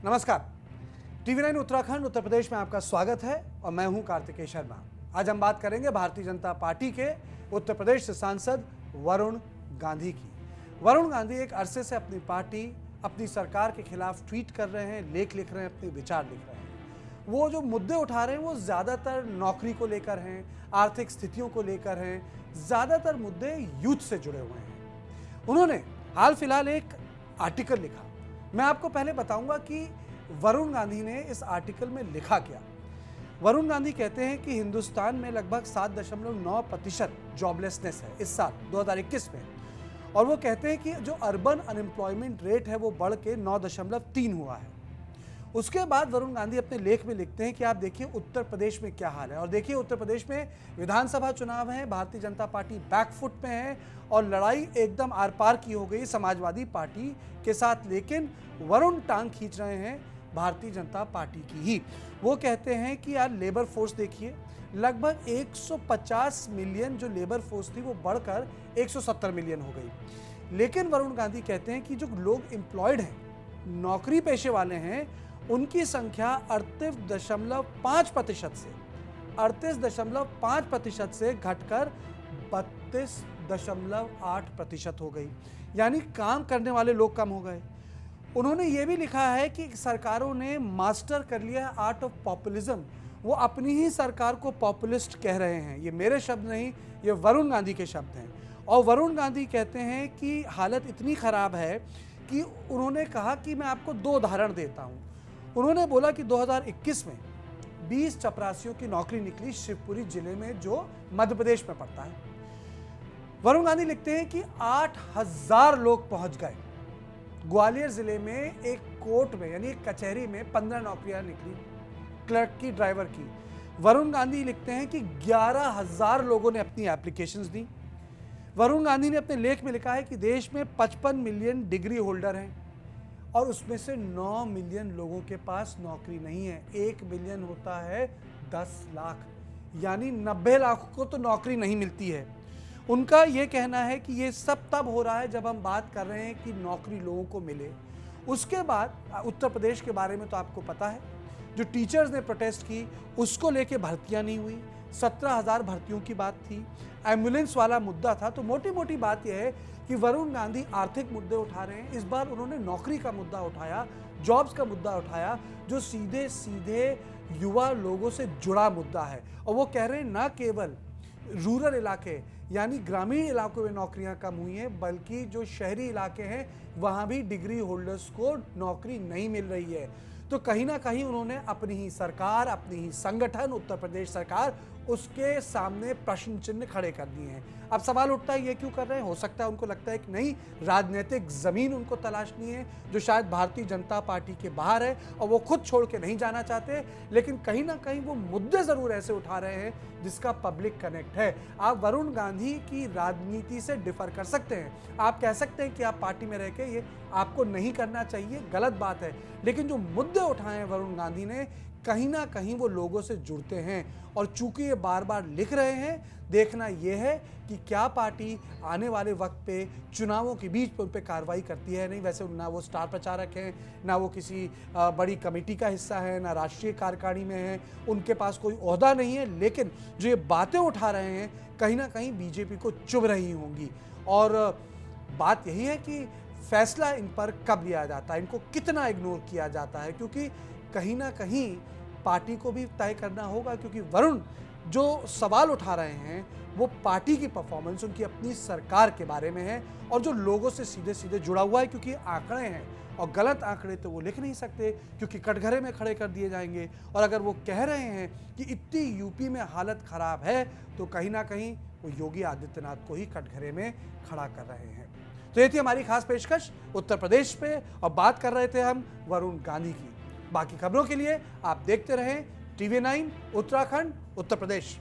नमस्कार। टीवी 9 उत्तराखंड उत्तर प्रदेश में आपका स्वागत है और मैं हूं कार्तिकेय शर्मा। आज हम बात करेंगे भारतीय जनता पार्टी के उत्तर प्रदेश से सांसद वरुण गांधी की। वरुण गांधी एक अरसे से अपनी पार्टी, अपनी सरकार के खिलाफ ट्वीट कर रहे हैं, लेख लिख रहे हैं, अपने विचार लिख रहे हैं। वो जो मुद्दे उठा रहे हैं वो ज़्यादातर नौकरी को लेकर हैं, आर्थिक स्थितियों को लेकर हैं, ज़्यादातर मुद्दे यूथ से जुड़े हुए हैं। उन्होंने हाल फिलहाल एक आर्टिकल लिखा। मैं आपको पहले बताऊंगा कि वरुण गांधी ने इस आर्टिकल में लिखा क्या। वरुण गांधी कहते हैं कि हिंदुस्तान में लगभग 7.9% जॉबलेसनेस है इस साल 2021 में, और वो कहते हैं कि जो अर्बन अनएम्प्लॉयमेंट रेट है वो बढ़ के 9.3 हुआ है। उसके बाद वरुण गांधी अपने लेख में लिखते हैं कि आप देखिए उत्तर प्रदेश में क्या हाल है, और देखिए उत्तर प्रदेश में विधानसभा चुनाव है, भारतीय जनता पार्टी बैकफुट में है और लड़ाई एकदम आर पार की हो गई समाजवादी पार्टी के साथ। लेकिन वरुण टांग खींच रहे हैं भारतीय जनता पार्टी की ही। वो कहते हैं कि यार लेबर फोर्स देखिए, लगभग 150 मिलियन जो लेबर फोर्स थी वो बढ़कर 170 मिलियन हो गई। लेकिन वरुण गांधी कहते हैं कि जो लोग एम्प्लॉयड हैं, नौकरी पेशे वाले हैं, उनकी संख्या 38.5% से घटकर 32.8% हो गई। यानी काम करने वाले लोग कम हो गए। उन्होंने ये भी लिखा है कि सरकारों ने मास्टर कर लिया है आर्ट ऑफ पॉपुलिज्म। वो अपनी ही सरकार को पॉपुलिस्ट कह रहे हैं। ये मेरे शब्द नहीं, ये वरुण गांधी के शब्द हैं। और वरुण गांधी कहते हैं कि हालत इतनी खराब है कि उन्होंने कहा कि मैं आपको 2 उदाहरण देता हूं। उन्होंने बोला कि 2021 में 20 चपरासियों की नौकरी निकली शिवपुरी जिले में जो मध्य प्रदेश में पड़ता है। वरुण गांधी लिखते हैं कि 8000 लोग पहुंच गए। ग्वालियर जिले में एक कोर्ट में यानी एक कचहरी में 15 नौकरियां निकली क्लर्क की, ड्राइवर की। वरुण गांधी लिखते हैं कि 11,000 लोगों ने अपनी एप्लीकेशंस दी। वरुण गांधी ने अपने लेख में लिखा है कि देश में 55 मिलियन डिग्री होल्डर हैं और उसमें से 9 मिलियन लोगों के पास नौकरी नहीं है। 1 मिलियन होता है 10 लाख, यानी 90 लाख को तो नौकरी नहीं मिलती है। उनका ये कहना है कि ये सब तब हो रहा है जब हम बात कर रहे हैं कि नौकरी लोगों को मिले। उसके बाद उत्तर प्रदेश के बारे में तो आपको पता है, जो टीचर्स ने प्रोटेस्ट की उसको लेके भर्तियां नहीं हुई। 17,000 भर्तियों की बात थी। एम्बुलेंस वाला मुद्दा था। तो मोटी मोटी बात यह है कि वरुण गांधी आर्थिक मुद्दे उठा रहे हैं। इस बार उन्होंने नौकरी का मुद्दा उठाया, जॉब्स का मुद्दा उठाया, जो सीधे सीधे युवा लोगों से जुड़ा मुद्दा है। और वो कह रहे हैं न केवल रूरल इलाके यानी ग्रामीण इलाकों में नौकरियां कम हुई हैं, बल्कि जो शहरी इलाके हैं वहां भी डिग्री होल्डर्स को नौकरी नहीं मिल रही है। तो कहीं ना कहीं उन्होंने अपनी ही सरकार, अपनी ही संगठन उत्तर प्रदेश सरकार, उसके सामने प्रश्न चिन्ह खड़े कर दिए हैं। अब सवाल उठता है ये क्यों कर रहे हैं। हो सकता है उनको लगता है कि नहीं, राजनीतिक जमीन उनको तलाशनी है जो शायद भारतीय जनता पार्टी के बाहर है और वो खुद छोड़ के नहीं जाना चाहते। लेकिन कहीं ना कहीं वो मुद्दे जरूर ऐसे उठा रहे हैं जिसका पब्लिक कनेक्ट है। आप वरुण गांधी की राजनीति से डिफर कर सकते हैं, आप कह सकते हैं कि आप पार्टी में रह के ये आपको नहीं करना चाहिए, गलत बात है। लेकिन जो मुद्दे उठाए हैं वरुण गांधी ने, कहीं ना कहीं वो लोगों से जुड़ते हैं। और चूंकि ये बार बार लिख रहे हैं, देखना यह है कि क्या पार्टी आने वाले वक्त पे चुनावों के बीच उन पे कार्रवाई करती है। नहीं, वैसे ना वो स्टार प्रचारक हैं, ना वो किसी बड़ी कमेटी का हिस्सा है, ना राष्ट्रीय कार्यकारिणी में है, उनके पास कोई ओहदा नहीं है। लेकिन जो ये बातें उठा रहे हैं कहीं ना कहीं बीजेपी को चुभ रही होंगी। और बात यही है कि फैसला इन पर कब लिया जाता है, इनको कितना इग्नोर किया जाता है, क्योंकि कहीं ना कहीं पार्टी को भी तय करना होगा। क्योंकि वरुण जो सवाल उठा रहे हैं वो पार्टी की परफॉर्मेंस, उनकी अपनी सरकार के बारे में है और जो लोगों से सीधे सीधे जुड़ा हुआ है। क्योंकि आंकड़े हैं और गलत आंकड़े तो वो लिख नहीं सकते, क्योंकि कटघरे में खड़े कर दिए जाएंगे। और अगर वो कह रहे हैं कि इतनी यूपी में हालत खराब है, तो कहीं ना कहीं वो योगी आदित्यनाथ को ही कटघरे में खड़ा कर रहे हैं। तो ये थी हमारी खास पेशकश उत्तर प्रदेश पे, और बात कर रहे थे हम वरुण गांधी की। बाकी खबरों के लिए आप देखते रहें टीवी 9 उत्तराखंड उत्तर प्रदेश।